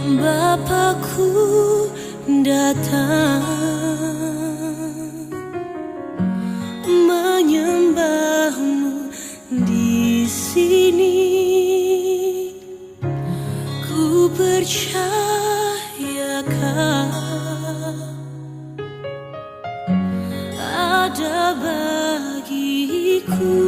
Bapakku datang menyembahmu di sini. Ku percayakan ada bagiku.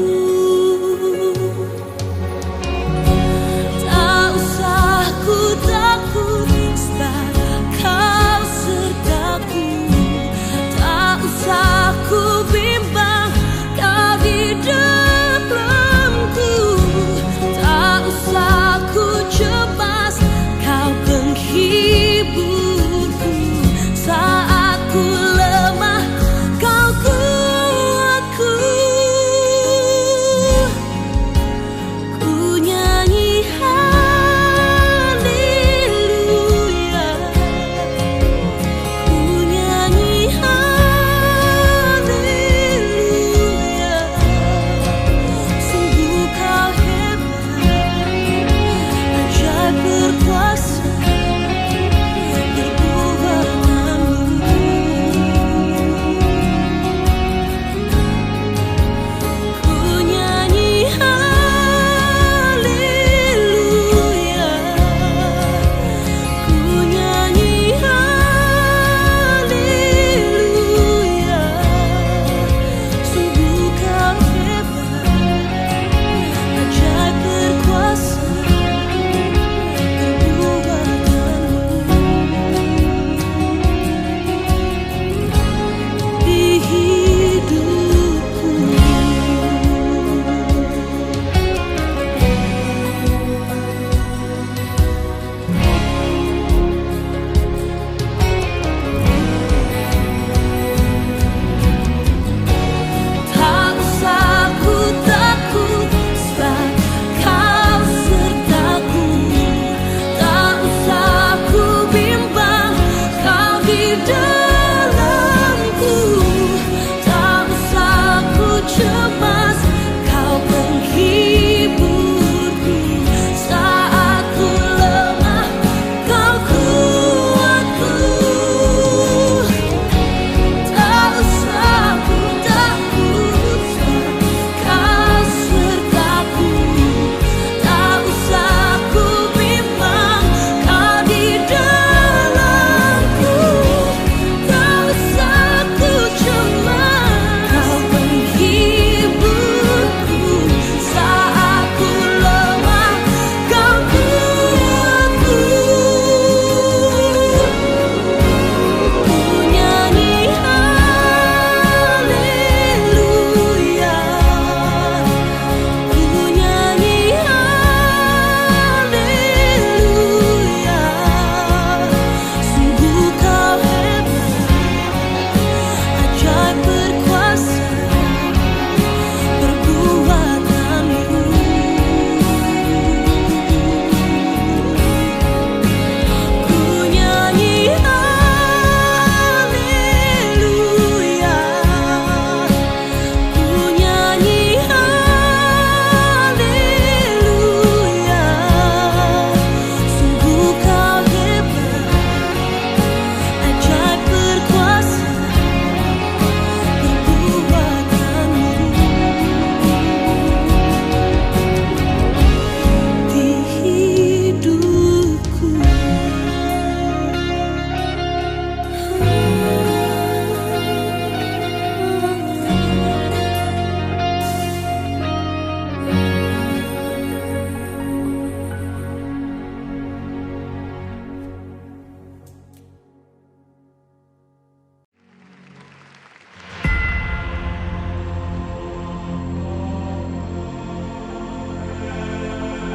Tak usah ku takut, sebab Kau sertaku. Tak usah ku bimbang, Kau di dalamku. Tak usah ku cemas, Kau penghiburku. Saat ku lemah, Kau kuatku. Ku nyanyi haleluya. Ku nyanyi haleluya. Sungguh Kau hebat, ajaib berkuasa.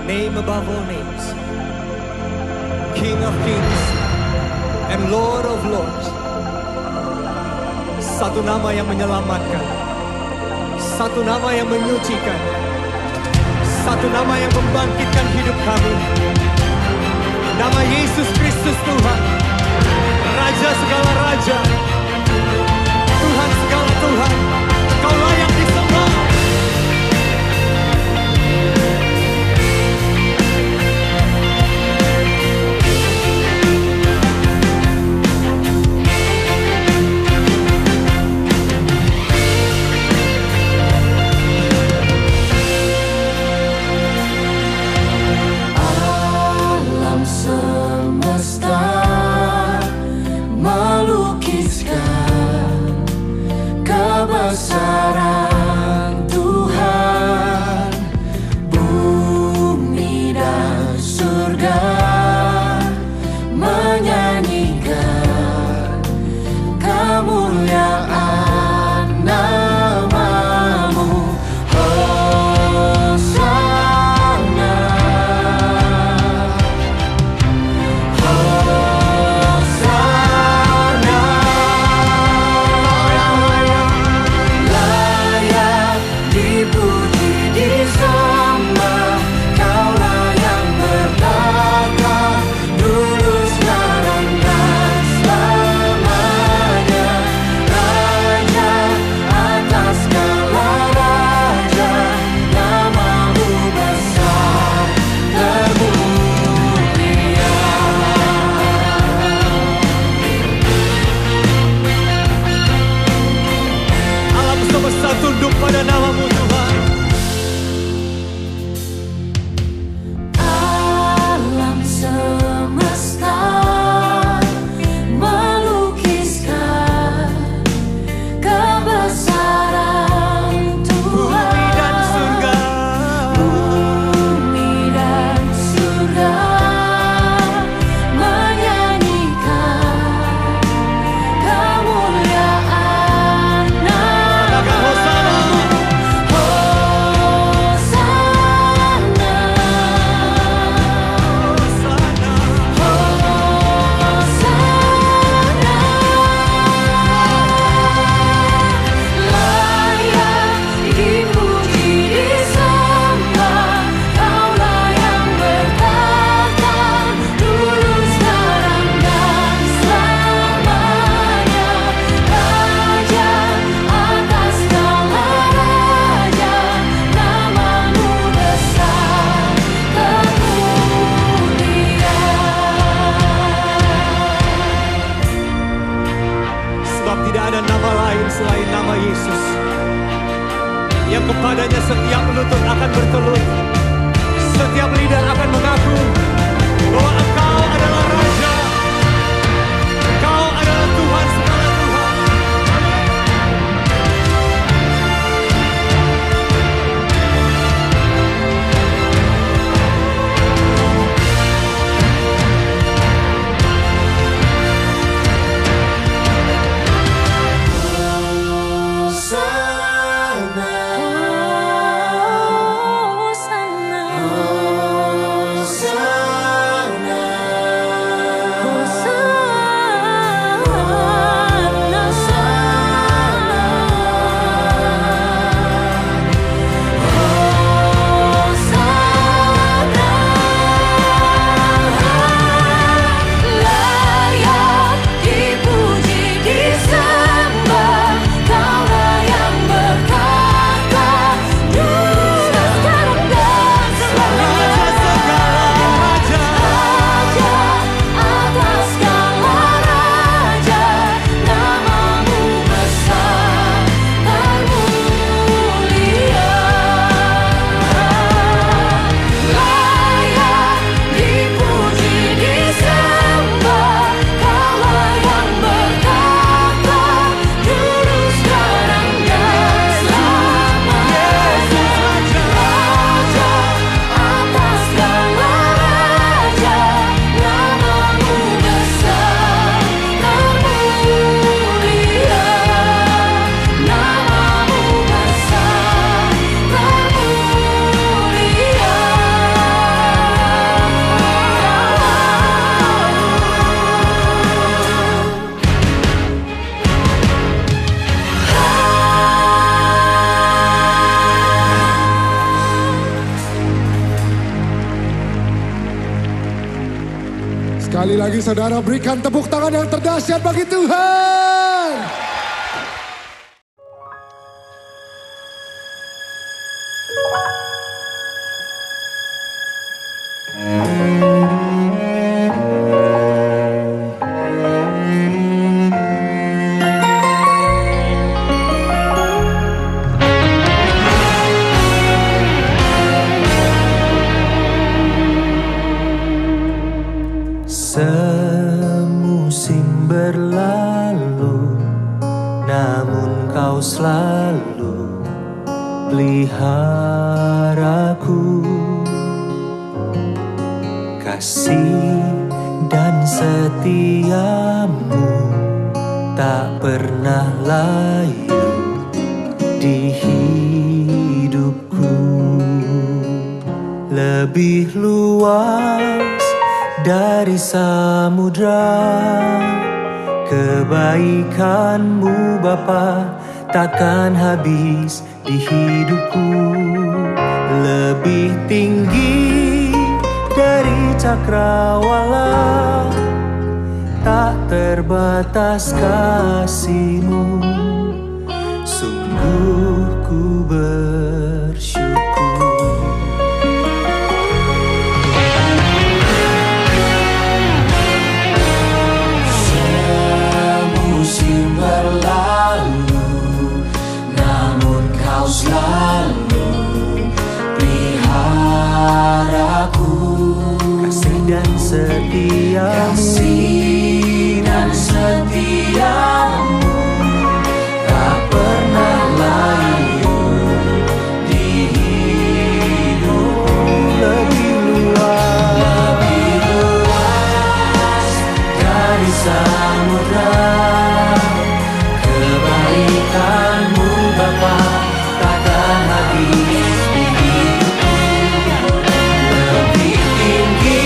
Name above all names, King of kings and Lord of lords. Satu nama yang menyelamatkan, satu nama yang menyucikan, satu nama yang membangkitkan hidup kami. Nama Yesus Kristus Tuhan, Raja segala raja, Tuhan segala Tuhan. Kau layak disembah. surga menyanyikan kemuliaan namamu. Hosana, Hosana, layak dipuji disembah. Kaulah yang bertata dulu sekarang dan selamanya. Raja atas segala raja, namamu besar termulia. Alam semesta tunduk pada namamu Tuhan. Alam semesta melukiskan kebesaran Bumi dan Tuhan. surga, Bumi dan surga menyanyikan kemuliaan katakan Hosana. Hosana, Hosana, layak dipuji disembah. Kaulah yang bertata dulu sekarang dan selamanya. Raja atas segala raja, namamu besar termulia. Sebab tidak ada nama lain selain nama Yesus, yang kepadanya setiap lutut akan bertelut, setiap lidah akan mengaku bahwa Engkau adalah Raja, Engkau adalah Tuhan segala Tuhan. Hosana, Hosana, layak dipuji disembah. Kaulah yang bertata dulu sekarang dan selamanya. Raja, Raja atas segala raja, namamu besar termulia. Layak dipuji disembah. Kaulah yang bertata dulu sekarang dan selamanya. Raja atas segala raja, namamu besar termulia. Namamu besar Sekali lagi saudara berikan tepuk tangan yang terdahsyat bagi Tuhan. Semusim berlalu Kasih dan setiamu tak pernah layu di hidupku. Lebih luas dari samudra, kebaikanmu Bapa takkan habis di hidupku. Lebih tinggi dari cakrawala, tak terbatas kasih-Mu. Sungguh ku bersyukur. Semusim berlalu, namun Kau selalu peliharaku. Kasih dan setiamu, Kasih dan setiamu tak pernah layu di hidupku. lebih luas Dari samudra, kebaikan-Mu Bapa takkan habis di hidupku. Lebih tinggi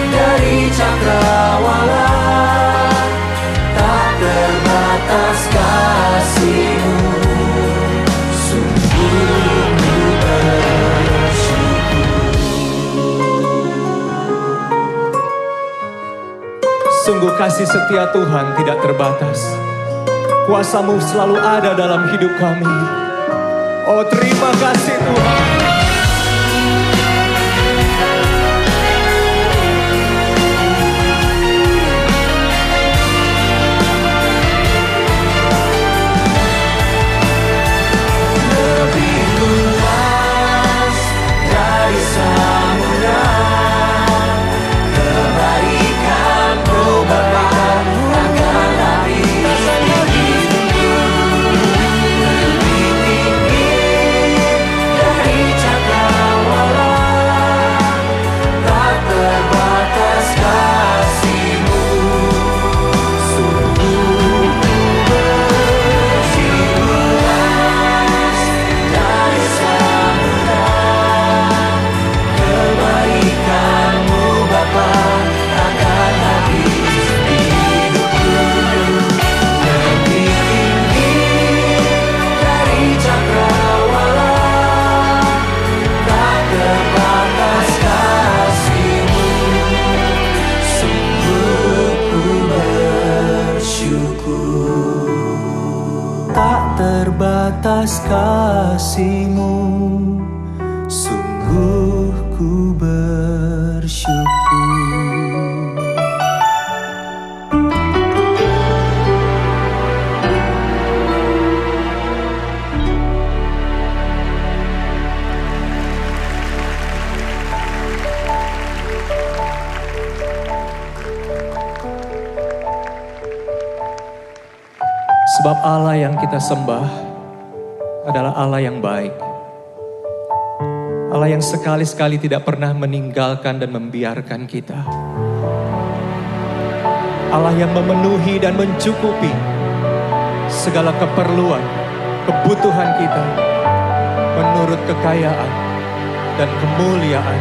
dari cakrawala, tak terbatas kasih-Mu. Sungguh ku bersyukur. Sungguh kasih setia Tuhan tidak terbatas. Kuasa-Mu selalu ada dalam hidup kami. Oh, terima kasih Tuhan. Lebih luas dari samudra, kebaikan-Mu Bapa takkan habis di hidupku. Lebih tinggi dari cakrawala, tak terbatas kasih-Mu. Sungguh ku bersyukur. Dari samudra, kebaikan-Mu Bapa takkan habis di hidupku. Lebih tinggi dari cakrawala, tak terbatas kasih-Mu. Sungguh ku bersyukur. tak terbatas kasih-Mu. Sungguh ku bersyukur. Sebab Allah yang kita sembah adalah Allah yang baik. Allah yang sekali-sekali tidak pernah meninggalkan dan membiarkan kita. Allah yang memenuhi dan mencukupi segala keperluan, kebutuhan kita menurut kekayaan dan kemuliaan.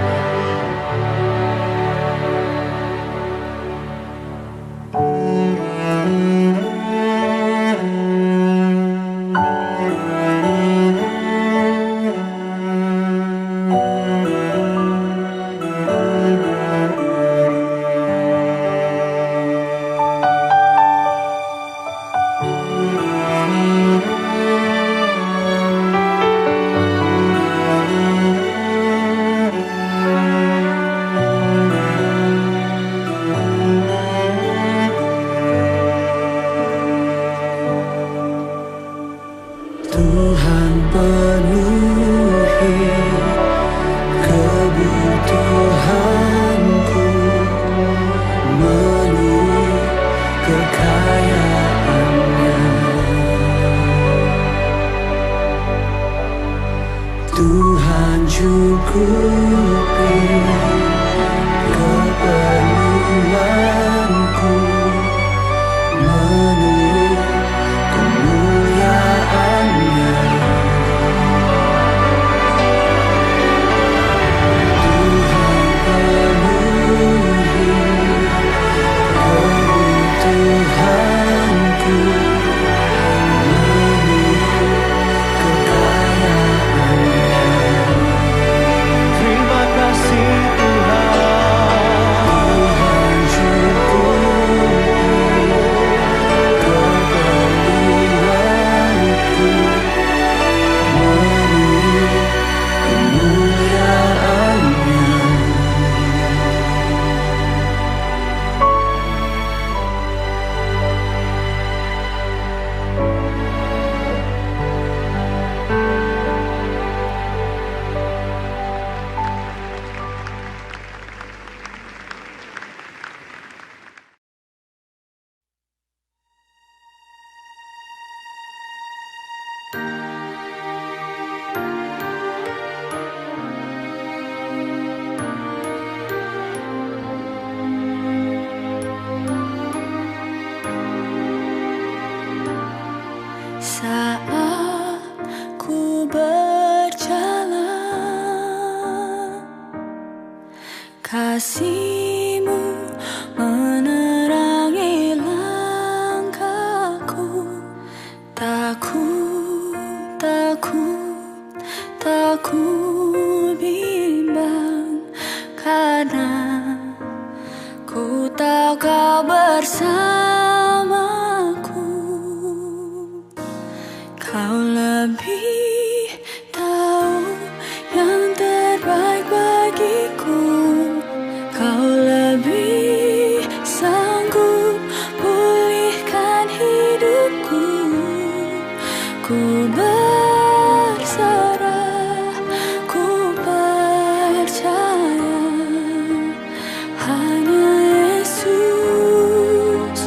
Kasih-Mu menerangi langkahku. Takut, takut, takut bimbang, karena ku tahu Kau bersamaku. Kau lebih tahu yang terbaik bagiku. Kau lebih sanggup pulihkan hidupku. Ku berserah, ku percaya, hanya Yesus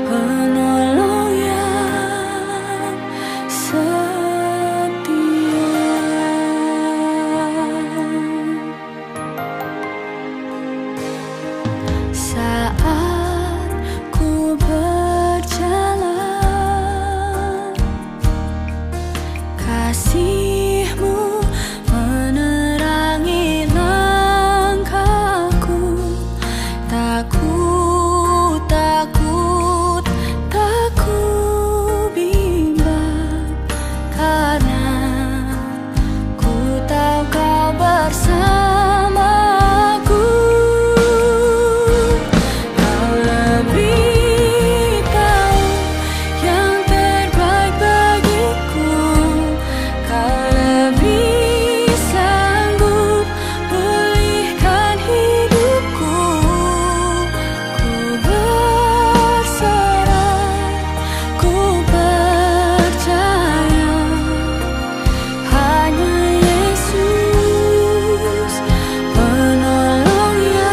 penolong yang setia. Saat ku berjalan, kasih-Mu menerangi langkahku. Takut, takut, takut bimbang, karena ku tahu Kau bersamaku. Kau lebih tahu yang terbaik bagiku. Kau lebih sanggup pulihkan hidupku. Ku berserah, ku percaya, hanya Yesus penolong yang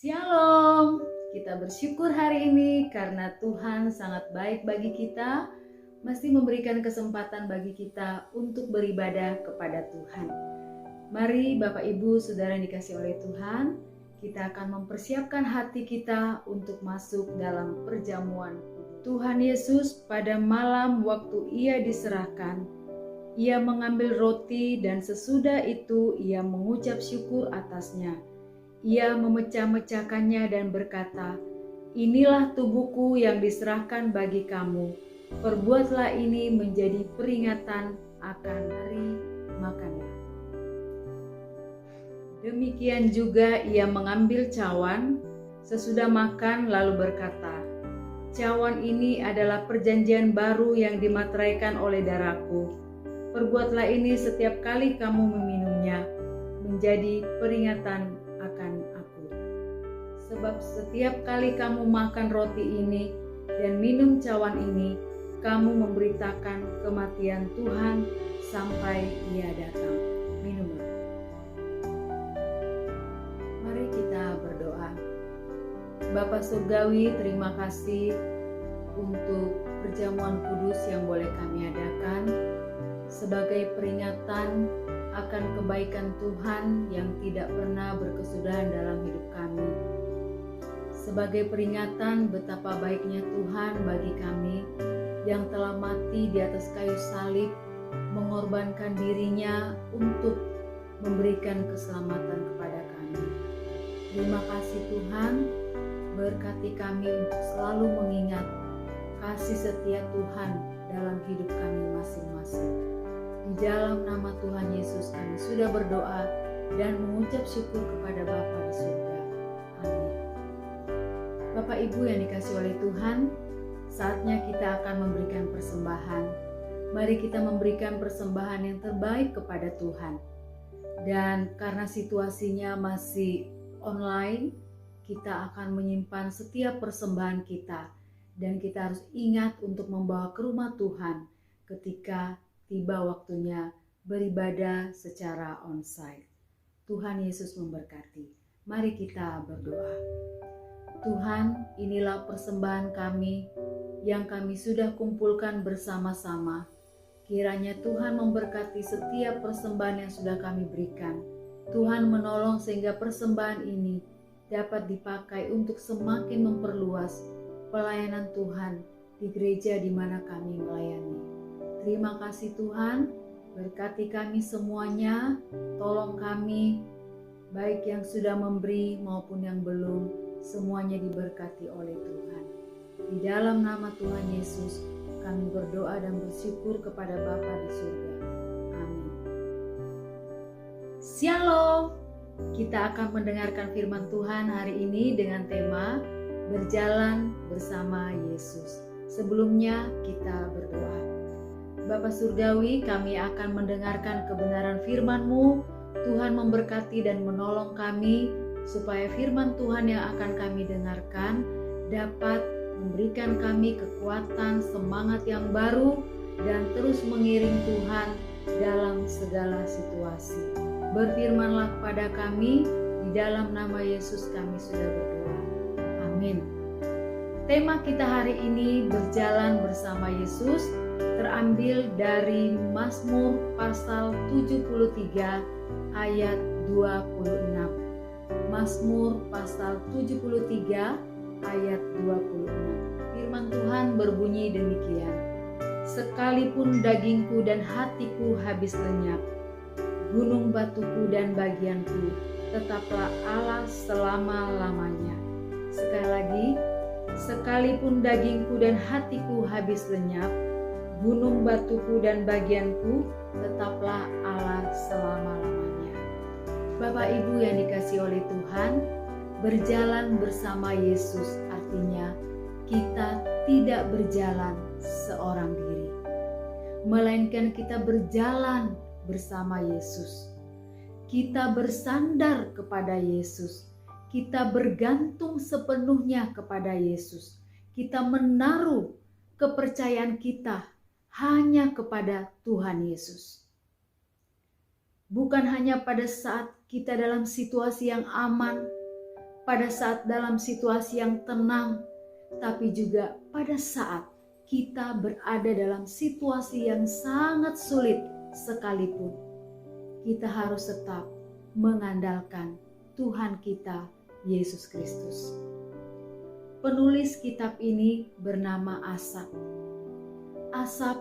Shalom, kita bersyukur hari ini karena Tuhan sangat baik bagi kita, masih memberikan kesempatan bagi kita untuk beribadah kepada Tuhan. Mari Bapak Ibu Saudara yang dikasihi oleh Tuhan, kita akan mempersiapkan hati kita untuk masuk dalam perjamuan. Tuhan Yesus pada malam waktu Ia diserahkan, Ia mengambil roti dan sesudah itu Ia mengucap syukur atasnya. Ia memecah-mecahkannya dan berkata, "Inilah tubuhku yang diserahkan bagi kamu. Perbuatlah ini menjadi peringatan akan hari makannya." Demikian juga Ia mengambil cawan sesudah makan lalu berkata, "Cawan ini adalah perjanjian baru yang dimateraikan oleh darahku. Perbuatlah ini setiap kali kamu meminumnya, menjadi peringatan akan aku. Sebab setiap kali kamu makan roti ini dan minum cawan ini, kamu memberitakan kematian Tuhan sampai Ia datang." Minumlah. Mari kita berdoa. Bapa Surgawi, terima kasih untuk perjamuan kudus yang boleh kami adakan sebagai peringatan akan kebaikan Tuhan yang tidak pernah berkesudahan dalam hidup kami. Sebagai peringatan betapa baiknya Tuhan bagi kami yang telah mati di atas kayu salib, mengorbankan dirinya untuk memberikan keselamatan kepada kami. Terima kasih Tuhan, berkati kami untuk selalu mengingat kasih setia Tuhan dalam hidup kami masing-masing. Di dalam nama Tuhan Yesus kami sudah berdoa dan mengucap syukur kepada Bapa di surga. Amin. Bapak Ibu yang dikasihi oleh Tuhan, saatnya kita akan memberikan persembahan. Mari kita memberikan persembahan yang terbaik kepada Tuhan. Dan karena situasinya masih online, kita akan menyimpan setiap persembahan kita. Dan kita harus ingat untuk membawa ke rumah Tuhan ketika tiba waktunya beribadah secara onsite. Tuhan Yesus memberkati. Mari kita berdoa. Tuhan, inilah persembahan kami yang kami sudah kumpulkan bersama-sama. Kiranya Tuhan memberkati setiap persembahan yang sudah kami berikan. Tuhan menolong sehingga persembahan ini dapat dipakai untuk semakin memperluas pelayanan Tuhan di gereja di mana kami melayani. Terima kasih Tuhan, berkati kami semuanya, tolong kami, baik yang sudah memberi maupun yang belum, semuanya diberkati oleh Tuhan. Di dalam nama Tuhan Yesus, kami berdoa dan bersyukur kepada Bapa di surga. Amin. Shalom. Kita akan mendengarkan firman Tuhan hari ini dengan tema Berjalan bersama Yesus. Sebelumnya kita berdoa. Bapa Surgawi, kami akan mendengarkan kebenaran firman-Mu. Tuhan memberkati dan menolong kami supaya firman Tuhan yang akan kami dengarkan dapat memberikan kami kekuatan, semangat yang baru, dan terus mengiring Tuhan dalam segala situasi. Berfirmanlah kepada kami, di dalam nama Yesus kami sudah berdoa. Amin. Tema kita hari ini berjalan bersama Yesus, terambil dari Mazmur pasal 73 ayat 26. Mazmur pasal 73 ayat 26. Firman Tuhan berbunyi demikian. Sekalipun dagingku dan hatiku habis lenyap, gunung batuku dan bagianku, tetaplah Allah selama-lamanya. Sekali lagi, sekalipun dagingku dan hatiku habis lenyap, gunung batuku dan bagianku, tetaplah Allah selama-lamanya. Bapak Ibu yang dikasihi oleh Tuhan, berjalan bersama Yesus artinya kita tidak berjalan seorang diri, melainkan kita berjalan bersama Yesus. Kita bersandar kepada Yesus. Kita bergantung sepenuhnya kepada Yesus. Kita menaruh kepercayaan kita hanya kepada Tuhan Yesus. Bukan hanya pada saat kita dalam situasi yang aman, pada saat dalam situasi yang tenang, tapi juga pada saat kita berada dalam situasi yang sangat sulit sekalipun, kita harus tetap mengandalkan Tuhan kita, Yesus Kristus. Penulis kitab ini bernama Asaf. Asaf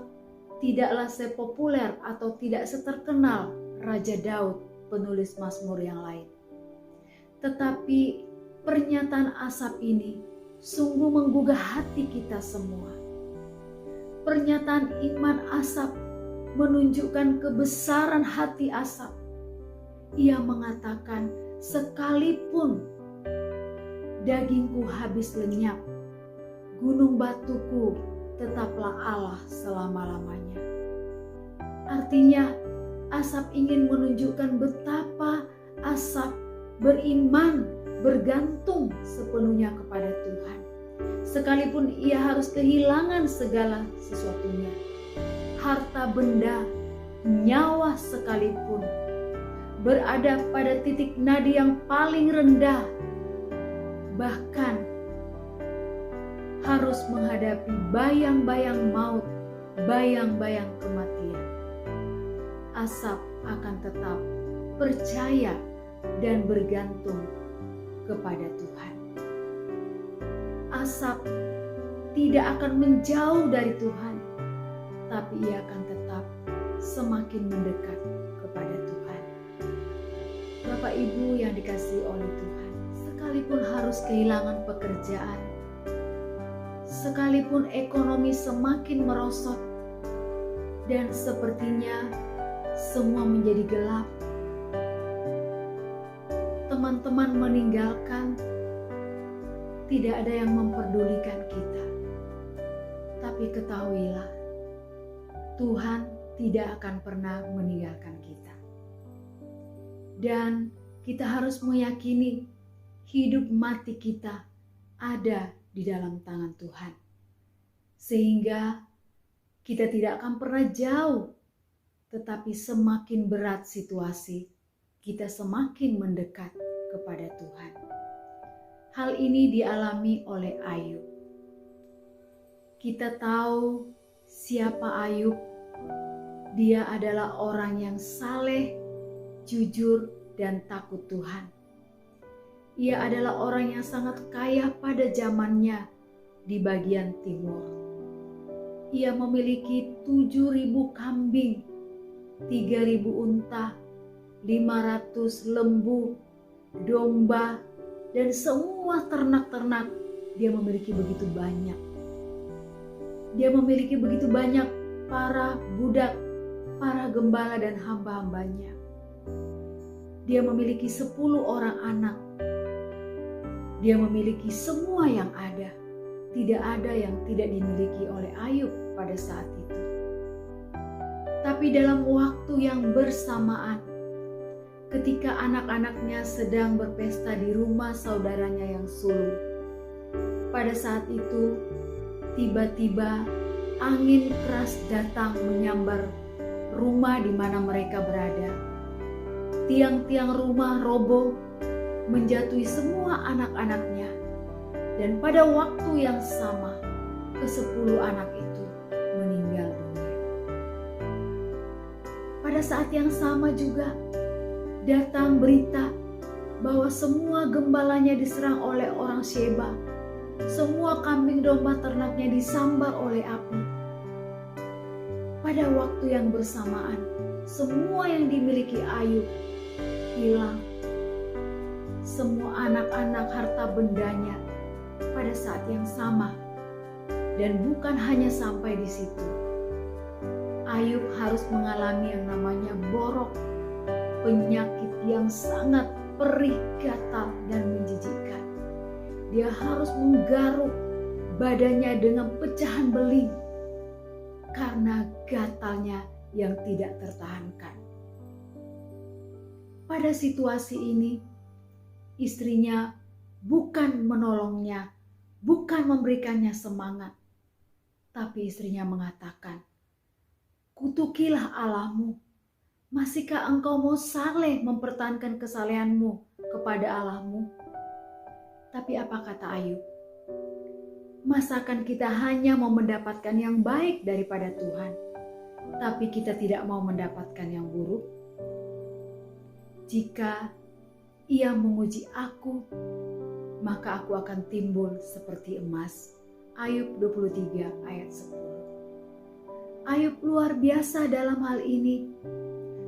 tidaklah sepopuler atau tidak seterkenal Raja Daud, penulis Mazmur yang lain. Tetapi pernyataan Asaf ini sungguh menggugah hati kita semua. Pernyataan iman Asaf menunjukkan kebesaran hati Asaf. Ia mengatakan, sekalipun dagingku habis lenyap, gunung batuku tetaplah Allah selama-lamanya. Artinya, Asaf ingin menunjukkan betapa Asaf beriman, bergantung sepenuhnya kepada Tuhan. Sekalipun ia harus kehilangan segala sesuatunya, harta benda, nyawa sekalipun, berada pada titik nadi yang paling rendah, bahkan harus menghadapi bayang-bayang maut, bayang-bayang kematian, Asaf akan tetap percaya dan bergantung kepada Tuhan. Asaf tidak akan menjauh dari Tuhan, tapi ia akan tetap semakin mendekat kepada Tuhan. Bapak Ibu yang dikasihi oleh Tuhan, sekalipun harus kehilangan pekerjaan, sekalipun ekonomi semakin merosot, dan sepertinya semua menjadi gelap, teman-teman meninggalkan, tidak ada yang memperdulikan kita. Tapi ketahuilah, Tuhan tidak akan pernah meninggalkan kita. Dan kita harus meyakini hidup mati kita ada di dalam tangan Tuhan. Sehingga kita tidak akan pernah jauh, tetapi semakin berat situasi, kita semakin mendekat kepada Tuhan. Hal ini dialami oleh Ayub. Kita tahu siapa Ayub. Dia adalah orang yang saleh, jujur, dan takut Tuhan. Ia adalah orang yang sangat kaya pada zamannya di bagian timur. Ia memiliki 7.000 kambing, 3.000 unta, 500 lembu, domba, dan semua ternak-ternak. Dia memiliki begitu banyak. Dia memiliki begitu banyak para budak, para gembala dan hamba-hambanya. Dia memiliki 10 orang anak. Dia memiliki semua yang ada. Tidak ada yang tidak dimiliki oleh Ayub pada saat itu. Tapi dalam waktu yang bersamaan, ketika anak-anaknya sedang berpesta di rumah saudaranya yang sulung, pada saat itu tiba-tiba angin keras datang menyambar rumah di mana mereka berada. Tiang-tiang rumah roboh, menjatuhi semua anak-anaknya. Dan pada waktu yang sama, ke-10 anak itu meninggal dunia. Pada saat yang sama juga, datang berita bahwa semua gembalanya diserang oleh orang Sheba. Semua kambing domba ternaknya disambar oleh api. Pada waktu yang bersamaan, semua yang dimiliki Ayub hilang. Semua anak-anak harta bendanya pada saat yang sama. Dan bukan hanya sampai di situ. Ayub harus mengalami yang namanya borok, penyakit yang sangat perih, gatal, dan menjijikkan. Dia harus menggaruk badannya dengan pecahan beling karena gatalnya yang tidak tertahankan. Pada situasi ini, istrinya bukan menolongnya, bukan memberikannya semangat, tapi istrinya mengatakan, "Kutukilah Allahmu. Masihkah engkau mau saleh mempertahankan kesalehanmu kepada Allahmu?" Tapi apa kata Ayub? Masakan kita hanya mau mendapatkan yang baik daripada Tuhan, tapi kita tidak mau mendapatkan yang buruk? Jika Ia menguji aku, maka aku akan timbul seperti emas. Ayub 23 ayat 10. Ayub luar biasa dalam hal ini.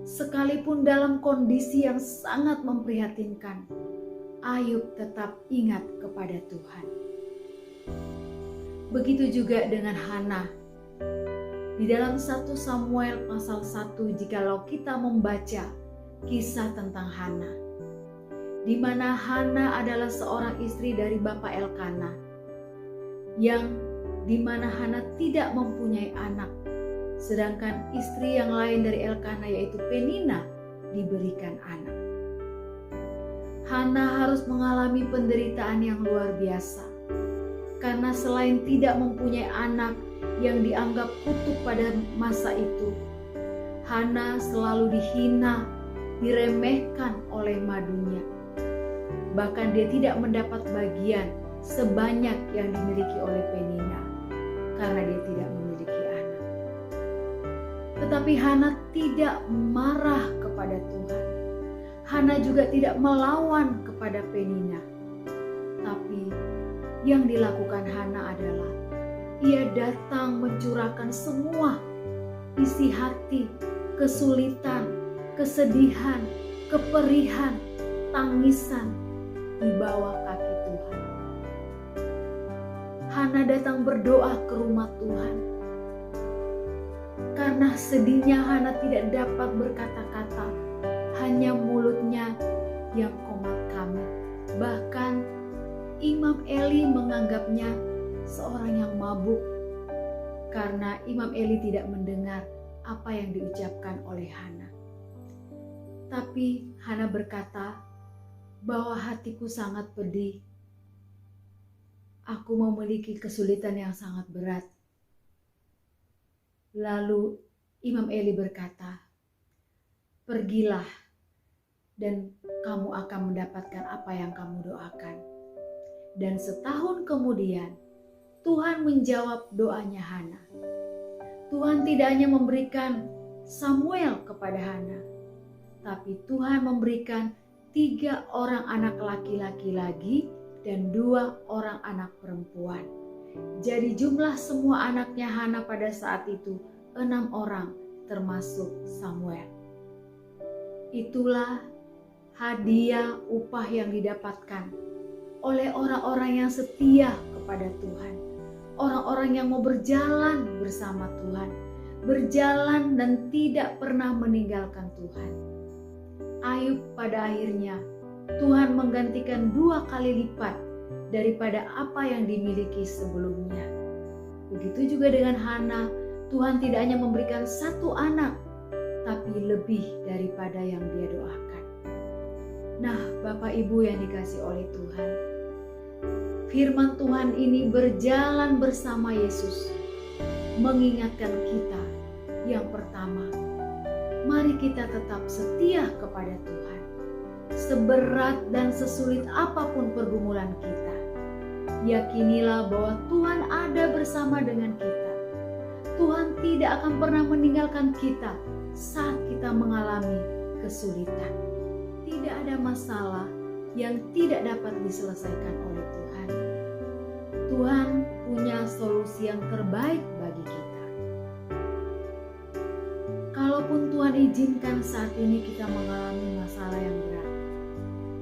Sekalipun dalam kondisi yang sangat memprihatinkan, Ayub tetap ingat kepada Tuhan. Begitu juga dengan Hana. Di dalam 1 Samuel pasal 1, jikalau kita membaca kisah tentang Hana, di mana Hana adalah seorang istri dari Bapak Elkana, yang di mana Hana tidak mempunyai anak, sedangkan istri yang lain dari Elkana yaitu Penina diberikan anak. Hana harus mengalami penderitaan yang luar biasa, karena selain tidak mempunyai anak yang dianggap kutuk pada masa itu, Hana selalu dihina, diremehkan oleh madunya. Bahkan dia tidak mendapat bagian sebanyak yang dimiliki oleh Penina karena dia tidak memiliki anak. Tetapi Hana tidak marah kepada Tuhan. Hana juga tidak melawan kepada Penina. Tapi yang dilakukan Hana adalah ia datang mencurahkan semua isi hati, kesulitan, kesedihan, keperihan, tangisan di bawah kaki Tuhan. Hana datang berdoa ke rumah Tuhan. Karena sedihnya Hana tidak dapat berkata-kata, hanya mulutnya yang komat kamit. Bahkan Imam Eli menganggapnya seorang yang mabuk karena Imam Eli tidak mendengar apa yang diucapkan oleh Hana. Tapi Hana berkata bahwa hatiku sangat pedih. Aku memiliki kesulitan yang sangat berat. Lalu Imam Eli berkata, pergilah dan kamu akan mendapatkan apa yang kamu doakan. Dan setahun kemudian Tuhan menjawab doanya Hana. Tuhan tidak hanya memberikan Samuel kepada Hana, tapi Tuhan memberikan 3 orang anak laki-laki lagi dan 2 orang anak perempuan. Jadi jumlah semua anaknya Hana pada saat itu 6 orang termasuk Samuel. Itulah hadiah upah yang didapatkan oleh orang-orang yang setia kepada Tuhan. Orang-orang yang mau berjalan bersama Tuhan, berjalan dan tidak pernah meninggalkan Tuhan. Ayub pada akhirnya Tuhan menggantikan 2 kali lipat daripada apa yang dimiliki sebelumnya. Begitu juga dengan Hana, Tuhan tidak hanya memberikan 1 anak, tapi lebih daripada yang dia doakan. Nah, Bapak Ibu yang dikasihi oleh Tuhan, firman Tuhan ini berjalan bersama Yesus, mengingatkan kita yang pertama, mari kita tetap setia kepada Tuhan. Seberat dan sesulit apapun pergumulan kita, yakinilah bahwa Tuhan ada bersama dengan kita. Tuhan tidak akan pernah meninggalkan kita saat kita mengalami kesulitan. Tidak ada masalah yang tidak dapat diselesaikan oleh Tuhan. Tuhan punya solusi yang terbaik bagi kita. Kalaupun Tuhan izinkan saat ini kita mengalami masalah yang berat,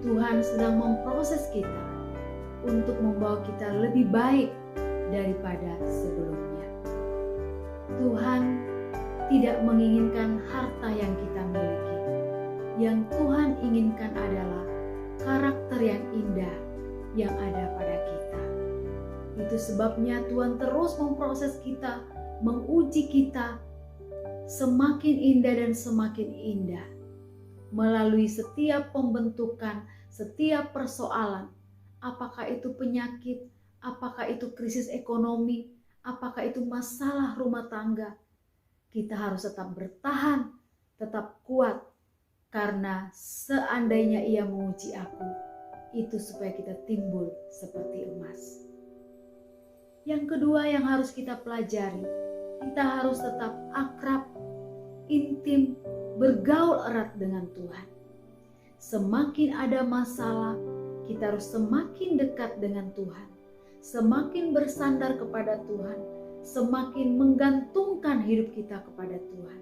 Tuhan sedang memproses kita untuk membawa kita lebih baik daripada sebelumnya. Tuhan tidak menginginkan harta yang kita miliki. Yang Tuhan inginkan adalah karakter yang indah yang ada pada kita. Itu sebabnya Tuhan terus memproses kita, menguji kita semakin indah dan semakin indah. Melalui setiap pembentukan, setiap persoalan, apakah itu penyakit, apakah itu krisis ekonomi, apakah itu masalah rumah tangga, kita harus tetap bertahan, tetap kuat, karena seandainya ia menguji aku, itu supaya kita timbul seperti emas. Yang kedua yang harus kita pelajari, kita harus tetap akrab, intim, bergaul erat dengan Tuhan. Semakin ada masalah, kita harus semakin dekat dengan Tuhan. Semakin bersandar kepada Tuhan, semakin menggantungkan hidup kita kepada Tuhan.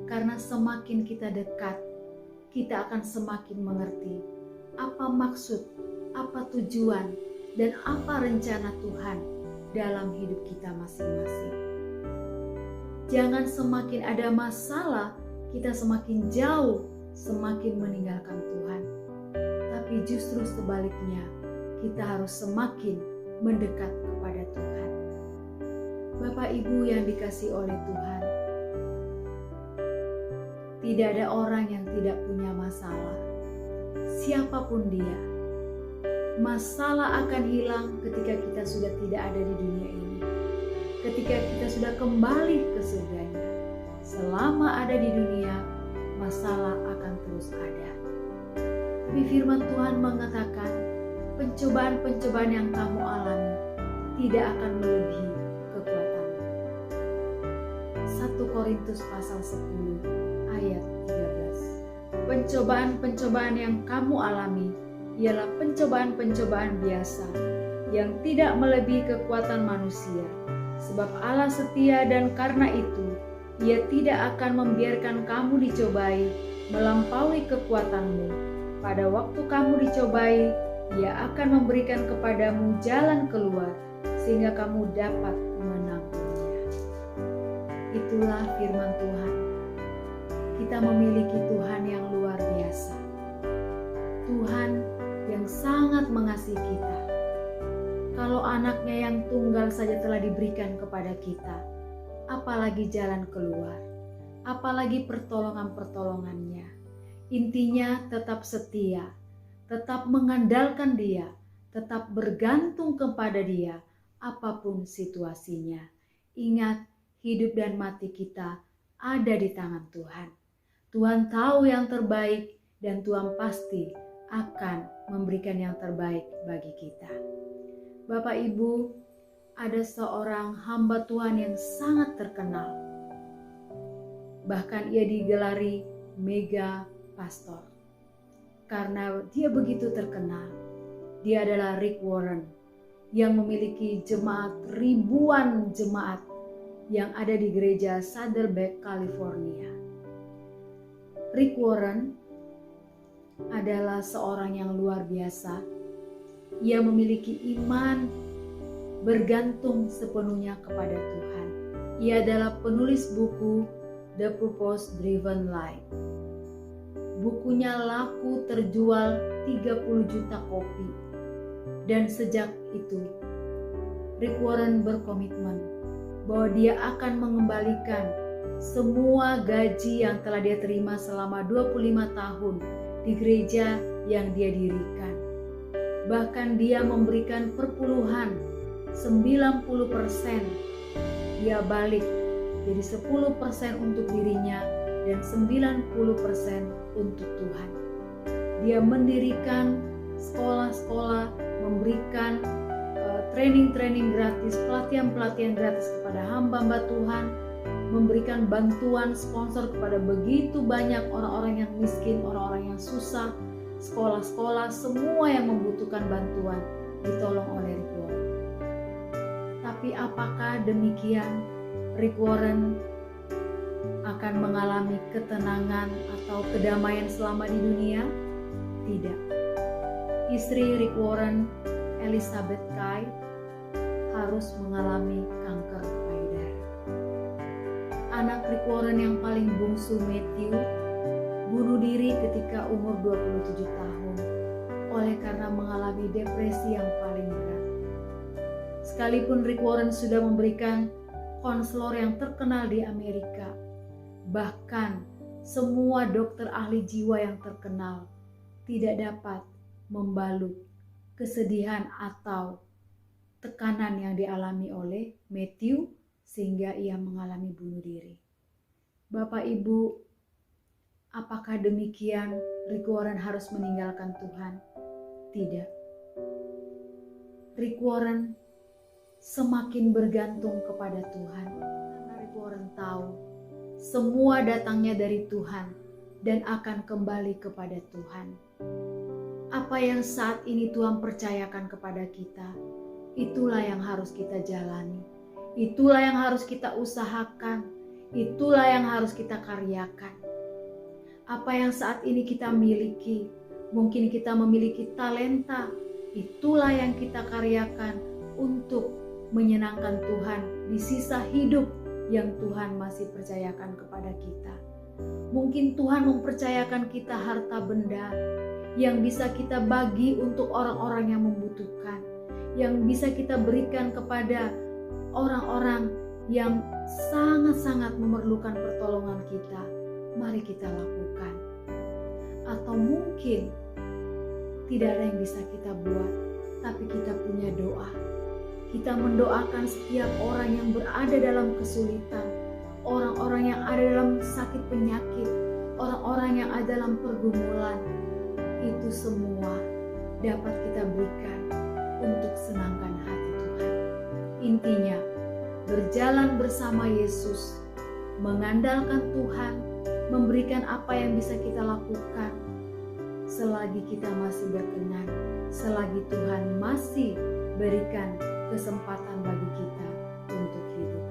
Karena semakin kita dekat, kita akan semakin mengerti apa maksud, apa tujuan, dan apa rencana Tuhan dalam hidup kita masing-masing. Jangan semakin ada masalah, kita semakin jauh, semakin meninggalkan Tuhan. Tapi justru sebaliknya, kita harus semakin mendekat kepada Tuhan. Bapak Ibu yang dikasihi oleh Tuhan, tidak ada orang yang tidak punya masalah. Siapapun dia, masalah akan hilang ketika kita sudah tidak ada di dunia ini. Ketika kita sudah kembali ke surganya. Selama ada di dunia, masalah akan terus ada. Tapi firman Tuhan mengatakan, pencobaan-pencobaan yang kamu alami tidak akan melebihi kekuatanmu. 1 Korintus pasal 10 ayat 13. Pencobaan-pencobaan yang kamu alami ialah pencobaan-pencobaan biasa yang tidak melebihi kekuatan manusia. Sebab Allah setia dan karena itu Ia tidak akan membiarkan kamu dicobai melampaui kekuatanmu. Pada waktu kamu dicobai, Ia akan memberikan kepadamu jalan keluar sehingga kamu dapat menanggungnya. Itulah firman Tuhan. Kita memiliki Tuhan yang luar biasa. Tuhan yang sangat mengasihi kita. Kalau anaknya yang tunggal saja telah diberikan kepada kita, apalagi jalan keluar, apalagi pertolongan-pertolongannya. Intinya tetap setia, tetap mengandalkan Dia, tetap bergantung kepada Dia, apapun situasinya. Ingat, hidup dan mati kita ada di tangan Tuhan. Tuhan tahu yang terbaik dan Tuhan pasti akan memberikan yang terbaik bagi kita. Bapak Ibu, ada seorang hamba Tuhan yang sangat terkenal. Bahkan ia digelari mega pastor. Karena dia begitu terkenal. Dia adalah Rick Warren yang memiliki jemaat, ribuan jemaat yang ada di gereja Saddleback, California. Rick Warren adalah seorang yang luar biasa. Ia memiliki iman bergantung sepenuhnya kepada Tuhan. Ia adalah penulis buku The Purpose Driven Life. Bukunya laku terjual 30 juta kopi. Dan sejak itu, Rick Warren berkomitmen bahwa dia akan mengembalikan semua gaji yang telah dia terima selama 25 tahun di gereja yang dia dirikan. Bahkan dia memberikan perpuluhan 90%, dia balik jadi 10% untuk dirinya dan 90% untuk Tuhan. Dia mendirikan sekolah-sekolah, memberikan training-training gratis, pelatihan-pelatihan gratis kepada hamba-hamba Tuhan, memberikan bantuan sponsor kepada begitu banyak orang-orang yang miskin, orang-orang yang susah, sekolah-sekolah, semua yang membutuhkan bantuan ditolong oleh Rick Warren. Tapi apakah demikian Rick Warren akan mengalami ketenangan atau kedamaian selama di dunia? Tidak. Istri Rick Warren, Elizabeth Kay, harus mengalami kanker payudara. Anak Rick Warren yang paling bungsu, Matthew, bunuh diri ketika umur 27 tahun oleh karena mengalami depresi yang paling berat. Sekalipun Rick Warren sudah memberikan konselor yang terkenal di Amerika, bahkan semua dokter ahli jiwa yang terkenal tidak dapat membalut kesedihan atau tekanan yang dialami oleh Matthew sehingga ia mengalami bunuh diri. Bapak Ibu, apakah demikian Rick Warren harus meninggalkan Tuhan? Tidak. Rick Warren semakin bergantung kepada Tuhan. Karena Rick Warren tahu semua datangnya dari Tuhan dan akan kembali kepada Tuhan. Apa yang saat ini Tuhan percayakan kepada kita, itulah yang harus kita jalani. Itulah yang harus kita usahakan. Itulah yang harus kita karyakan. Apa yang saat ini kita miliki, mungkin kita memiliki talenta, itulah yang kita karyakan untuk menyenangkan Tuhan di sisa hidup yang Tuhan masih percayakan kepada kita. Mungkin Tuhan mempercayakan kita harta benda yang bisa kita bagi untuk orang-orang yang membutuhkan, yang bisa kita berikan kepada orang-orang yang sangat-sangat memerlukan pertolongan kita. Mari kita lakukan. Atau mungkin tidak ada yang bisa kita buat, tapi kita punya doa. Kita mendoakan setiap orang yang berada dalam kesulitan, orang-orang yang ada dalam sakit penyakit, orang-orang yang ada dalam pergumulan. Itu semua dapat kita berikan intinya berjalan bersama Yesus, mengandalkan Tuhan, memberikan apa yang bisa kita lakukan selagi kita masih berkenan, selagi Tuhan masih berikan kesempatan bagi kita untuk hidup.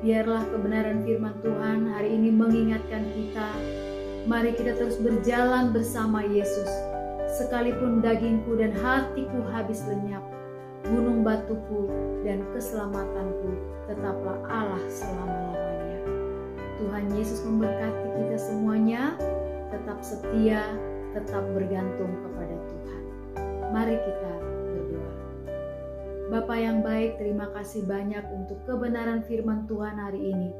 Biarlah kebenaran firman Tuhan hari ini mengingatkan kita, mari kita terus berjalan bersama Yesus. Sekalipun dagingku dan hatiku habis lenyap, gunung batuku dan keselamatanku tetaplah Allah selama-lamanya. Tuhan Yesus memberkati kita semuanya, tetap setia, tetap bergantung kepada Tuhan. Mari kita berdoa. Bapa yang baik, terima kasih banyak untuk kebenaran firman Tuhan hari ini.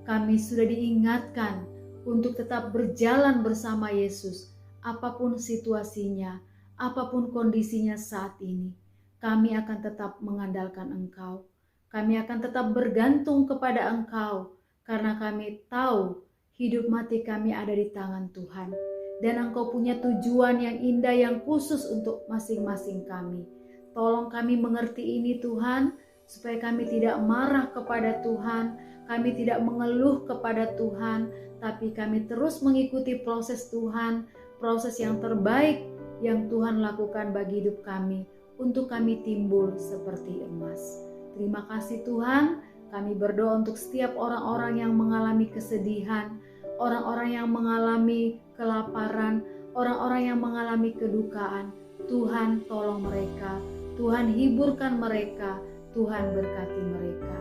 Kami sudah diingatkan untuk tetap berjalan bersama Yesus, apapun situasinya, apapun kondisinya saat ini. Kami akan tetap mengandalkan Engkau. Kami akan tetap bergantung kepada Engkau, karena kami tahu hidup mati kami ada di tangan Tuhan. Dan Engkau punya tujuan yang indah, yang khusus untuk masing-masing kami. Tolong kami mengerti ini Tuhan, supaya kami tidak marah kepada Tuhan, kami tidak mengeluh kepada Tuhan, tapi kami terus mengikuti proses Tuhan, proses yang terbaik yang Tuhan lakukan bagi hidup kami, untuk kami timbul seperti emas. Terima kasih Tuhan, kami berdoa untuk setiap orang-orang yang mengalami kesedihan, orang-orang yang mengalami kelaparan, orang-orang yang mengalami kedukaan. Tuhan tolong mereka, Tuhan hiburkan mereka, Tuhan berkati mereka.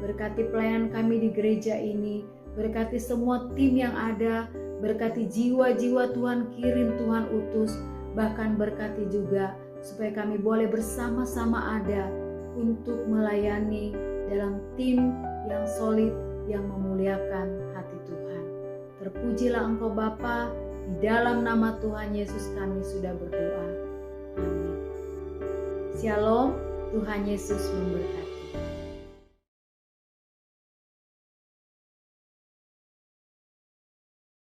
Berkati pelayanan kami di gereja ini, berkati semua tim yang ada, berkati jiwa-jiwa Tuhan kirim, Tuhan utus, bahkan berkati juga supaya kami boleh bersama-sama ada untuk melayani dalam tim yang solid yang memuliakan hati Tuhan. Terpujilah Engkau Bapa, di dalam nama Tuhan Yesus kami sudah berdoa. Amin. Shalom, Tuhan Yesus memberkati.